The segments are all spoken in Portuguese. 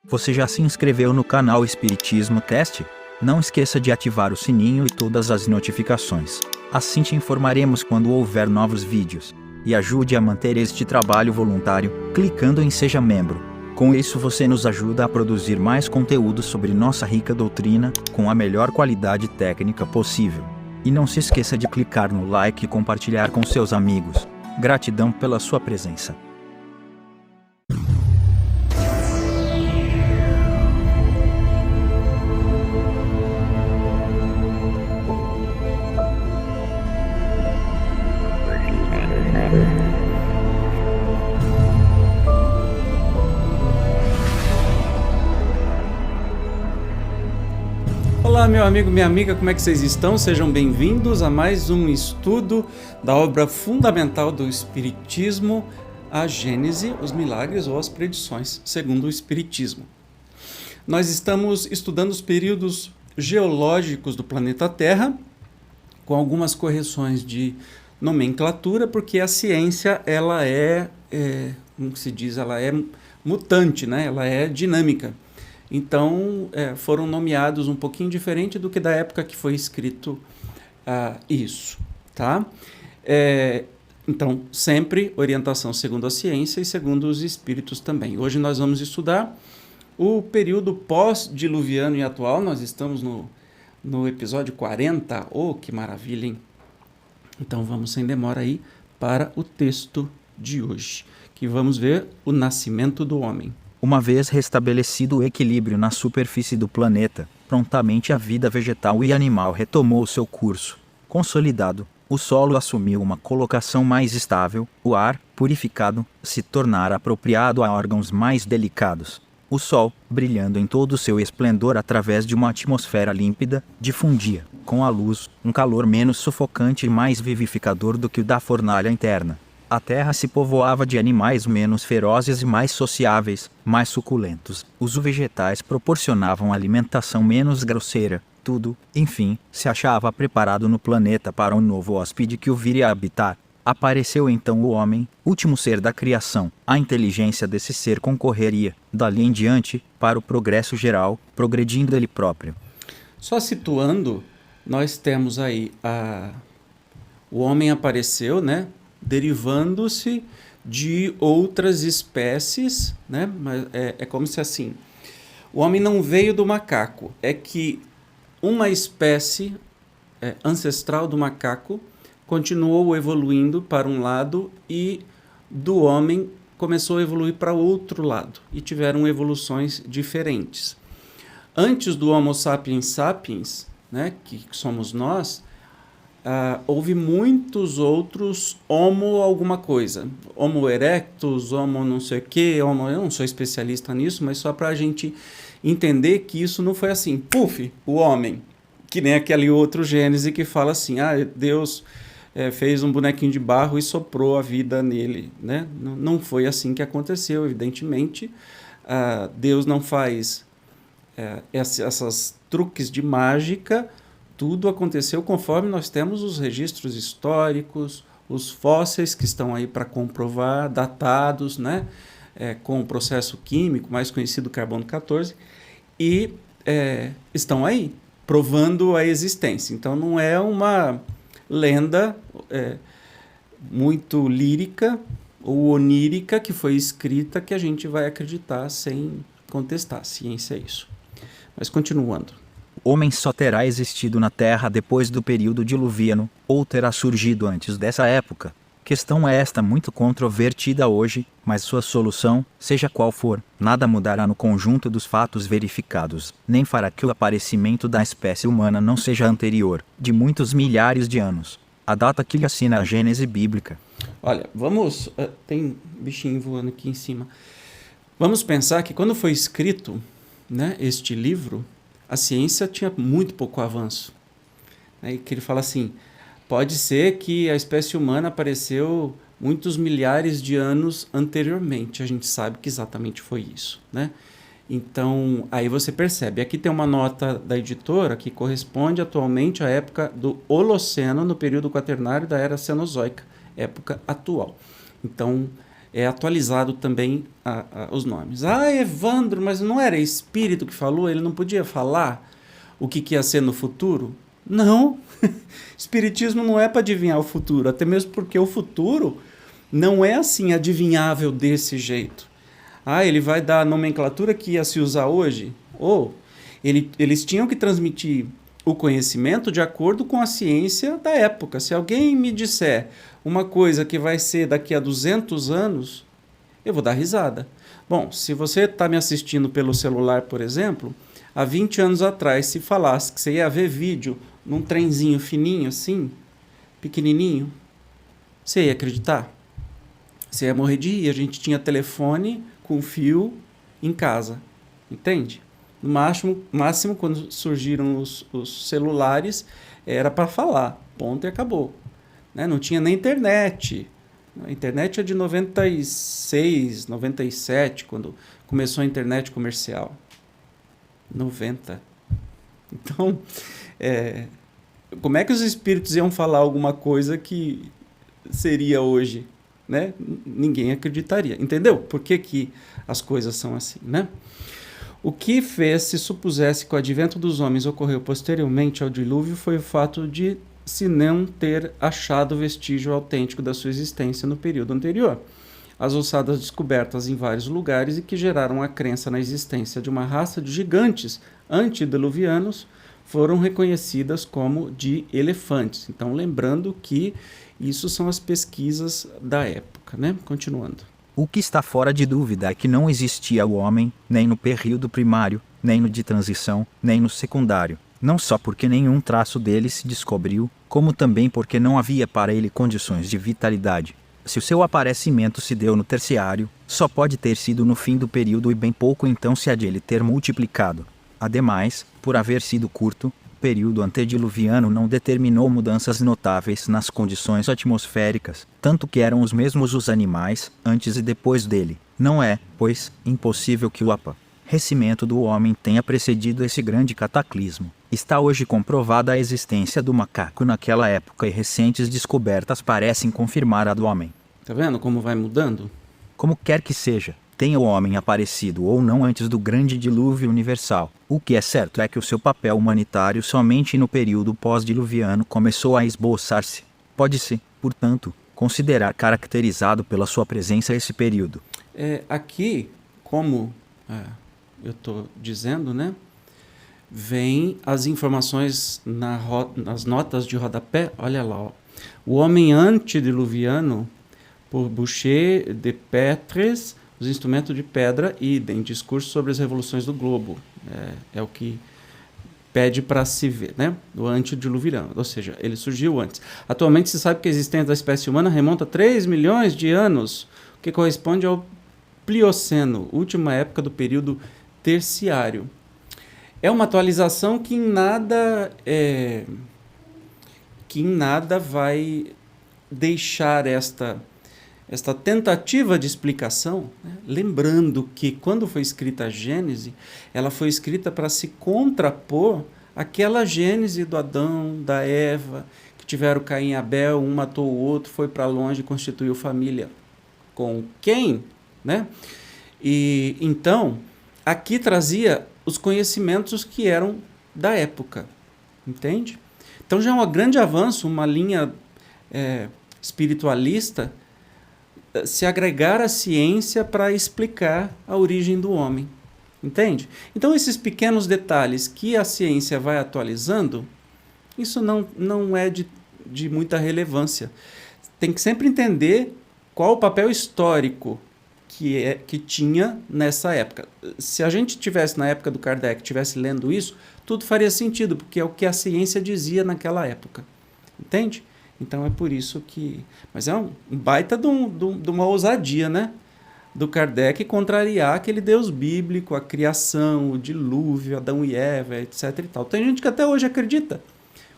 Você já se inscreveu no canal Espiritismo Cast? Não esqueça de ativar o sininho e todas as notificações. Assim te informaremos quando houver novos vídeos. E ajude a manter este trabalho voluntário, clicando em Seja Membro. Com isso você nos ajuda a produzir mais conteúdo sobre nossa rica doutrina, com a melhor qualidade técnica possível. E não se esqueça de clicar no like e compartilhar com seus amigos. Gratidão pela sua presença. Olá, meu amigo, minha amiga, como é que vocês estão? Sejam bem-vindos a mais um estudo da obra fundamental do Espiritismo, a Gênese, os Milagres ou as Predições, segundo o Espiritismo. Nós estamos estudando os períodos geológicos do planeta Terra, com algumas correções de nomenclatura, porque a ciência, ela como se diz, ela é mutante, né? Ela é dinâmica. Então, foram nomeados um pouquinho diferente do que da época que foi escrito isso, tá? Então, sempre orientação segundo a ciência e segundo os espíritos também. Hoje nós vamos estudar o período pós-diluviano e atual. Nós estamos no episódio 40. Oh, que maravilha, hein? Então, vamos sem demora aí para o texto de hoje, que vamos ver o nascimento do homem. Uma vez restabelecido o equilíbrio na superfície do planeta, prontamente a vida vegetal e animal retomou seu curso. Consolidado, o solo assumiu uma colocação mais estável, o ar, purificado, se tornara apropriado a órgãos mais delicados. O sol, brilhando em todo o seu esplendor através de uma atmosfera límpida, difundia, com a luz, um calor menos sufocante e mais vivificador do que o da fornalha interna. A terra se povoava de animais menos ferozes e mais sociáveis, mais suculentos. Os vegetais proporcionavam alimentação menos grosseira. Tudo, enfim, se achava preparado no planeta para um novo hóspede que o viria a habitar. Apareceu então o homem, último ser da criação. A inteligência desse ser concorreria, dali em diante, para o progresso geral, progredindo ele próprio. Só situando, nós temos aí o homem apareceu, né? Derivando-se de outras espécies, né? Mas é como se assim, o homem não veio do macaco, é que uma espécie ancestral do macaco continuou evoluindo para um lado e do homem começou a evoluir para outro lado e tiveram evoluções diferentes. Antes do Homo sapiens sapiens, né, que somos nós, houve muitos outros Homo alguma coisa. Homo erectus, Homo não sei o quê, eu não sou especialista nisso, mas só para a gente entender que isso não foi assim, puf, o homem, que nem aquele outro Gênese que fala assim, Deus fez um bonequinho de barro e soprou a vida nele, né? Não foi assim que aconteceu, evidentemente. Deus não faz essas truques de mágica. Tudo aconteceu conforme nós temos os registros históricos, os fósseis que estão aí para comprovar, datados, né? Com o processo químico, mais conhecido carbono 14, e estão aí, provando a existência. Então não é uma lenda muito lírica ou onírica que foi escrita que a gente vai acreditar sem contestar. A ciência é isso. Mas continuando. O homem só terá existido na Terra depois do período diluviano, ou terá surgido antes dessa época. Questão esta muito controvertida hoje, mas sua solução, seja qual for, nada mudará no conjunto dos fatos verificados, nem fará que o aparecimento da espécie humana não seja anterior, de muitos milhares de anos. A data que lhe assina a Gênese bíblica. Olha, vamos... tem bichinho voando aqui em cima. Vamos pensar que quando foi escrito, né, este livro, a ciência tinha muito pouco avanço. Né? E que ele fala assim, pode ser que a espécie humana apareceu muitos milhares de anos anteriormente. A gente sabe que exatamente foi isso, né? Então, aí você percebe. Aqui tem uma nota da editora que corresponde atualmente à época do Holoceno, no período quaternário da Era Cenozoica, época atual. Então, é atualizado também os nomes. Ah, Evandro, mas não era espírito que falou? Ele não podia falar o que ia ser no futuro? Não, espiritismo não é para adivinhar o futuro, até mesmo porque o futuro não é assim adivinhável desse jeito. Ah, ele vai dar a nomenclatura que ia se usar hoje? Ou eles tinham que transmitir o conhecimento de acordo com a ciência da época. Se alguém me disser uma coisa que vai ser daqui a 200 anos, eu vou dar risada. Bom, se você está me assistindo pelo celular, por exemplo, há 20 anos atrás, se falasse que você ia ver vídeo num trenzinho fininho assim, pequenininho, você ia acreditar? Você ia morrer de rir. A gente tinha telefone com fio em casa, entende? No máximo quando surgiram os celulares, era para falar, ponto e acabou. Né? Não tinha nem internet. A internet é de 96, 97, quando começou a internet comercial. 90. Então, como é que os espíritos iam falar alguma coisa que seria hoje? Né? Ninguém acreditaria. Entendeu? Por que as coisas são assim, né? O que fez se supusesse que o advento dos homens ocorreu posteriormente ao dilúvio foi o fato de se não ter achado vestígio autêntico da sua existência no período anterior. As ossadas descobertas em vários lugares e que geraram a crença na existência de uma raça de gigantes antediluvianos foram reconhecidas como de elefantes. Então, lembrando que isso são as pesquisas da época, né? Continuando. O que está fora de dúvida é que não existia o homem, nem no período primário, nem no de transição, nem no secundário. Não só porque nenhum traço dele se descobriu, como também porque não havia para ele condições de vitalidade. Se o seu aparecimento se deu no terciário, só pode ter sido no fim do período e bem pouco então se há de ele ter multiplicado. Ademais, por haver sido curto, o período antediluviano não determinou mudanças notáveis nas condições atmosféricas, tanto que eram os mesmos os animais, antes e depois dele. Não é, pois, impossível que o aparecimento do homem tenha precedido esse grande cataclismo. Está hoje comprovada a existência do macaco naquela época e recentes descobertas parecem confirmar a do homem. Tá vendo como vai mudando? Como quer que seja, tenha o homem aparecido ou não antes do grande dilúvio universal, o que é certo é que o seu papel humanitário somente no período pós-diluviano começou a esboçar-se. Pode-se, portanto, considerar caracterizado pela sua presença esse período. Aqui, como eu estou dizendo, né? Vem as informações nas notas de rodapé. Olha lá, ó. O homem antediluviano, por Boucher de Petres, os instrumentos de pedra, idem, discurso sobre as revoluções do globo. É o que pede para se ver, né? O antediluviano, ou seja, ele surgiu antes. Atualmente se sabe que a existência da espécie humana remonta a 3 milhões de anos, o que corresponde ao Plioceno, última época do período terciário. É uma atualização que em nada vai deixar esta tentativa de explicação, né? Lembrando que quando foi escrita a Gênese, ela foi escrita para se contrapor àquela Gênese do Adão, da Eva, que tiveram Caim e Abel, um matou o outro, foi para longe e constituiu família com quem? Né? E então, aqui trazia os conhecimentos que eram da época, entende? Então já é um grande avanço, uma linha espiritualista se agregar à ciência para explicar a origem do homem, entende? Então esses pequenos detalhes que a ciência vai atualizando, isso não é de muita relevância. Tem que sempre entender qual o papel histórico que tinha nessa época. Se a gente tivesse na época do Kardec, tivesse lendo isso, tudo faria sentido, porque é o que a ciência dizia naquela época. Entende? Então é por isso que... Mas é um baita de uma ousadia, né? Do Kardec contrariar aquele Deus bíblico, a criação, o dilúvio, Adão e Eva, etc. e tal. Tem gente que até hoje acredita.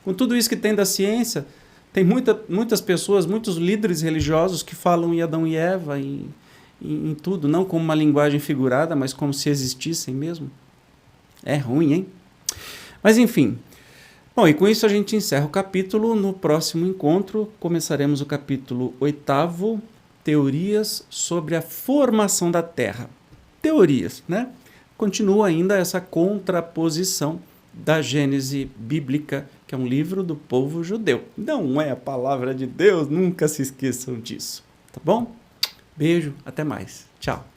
Com tudo isso que tem da ciência, tem muitas pessoas, muitos líderes religiosos que falam em Adão e Eva, em tudo, não como uma linguagem figurada, mas como se existissem mesmo. É ruim, hein? Mas enfim. Bom, e com isso a gente encerra o capítulo. No próximo encontro começaremos o capítulo 8º teorias sobre a formação da Terra. Teorias, né? Continua ainda essa contraposição da Gênese bíblica, que é um livro do povo judeu. Não é a palavra de Deus, nunca se esqueçam disso, tá bom? Beijo, até mais. Tchau.